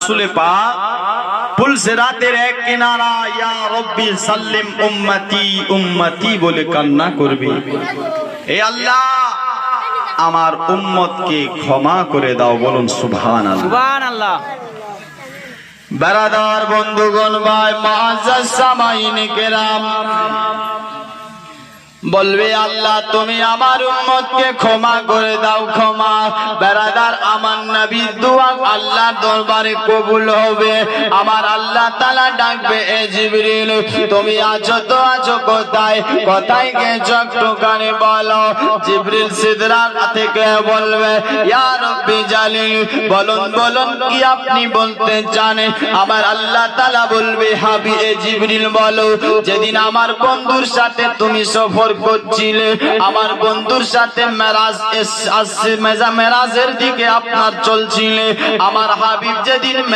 রাসূল পাক পুলসিরাতের এক কিনারা ইয়া রব্বি সাল্লিম উম্মতি উম্মতি বলে কান্না করবে, হে আল্লাহ আমার উম্মতকে ক্ষমা করে দাও। বলুন সুবহানাল্লাহ। সুবহানাল্লাহ। বারাদার বন্ধুগণ, ভাই মুআজ্জাজ সামাইন কেরাম, বলবে আল্লাহ তুমি আমার উম্মতকে ক্ষমা করে দাও, ক্ষমা। বেরাদার আমার নবীর দোয়া আল্লাহর দরবারে কবুল হবে। আমার আল্লাহ তাআলা ডাকবে, এ জিবরিল তুমি আছো তো আছো কোথায়, কোথায় গেছো একটুখানি বলো। জিবরিল সিদরাত থেকে বলবে, ইয়া রব্বি জালিল, বলুন বলুন কি আপনি বলতে চান। আমার আল্লাহ তাআলা বলবে, হাবি এ জিবরিল বলো, যেদিন আমার বন্ধুর সাথে তুমি সফর করছিলে, আমার বন্ধুর সাথে মেরাজের দিকে আপনার চলছিলে, আমার হাবিব যেদিন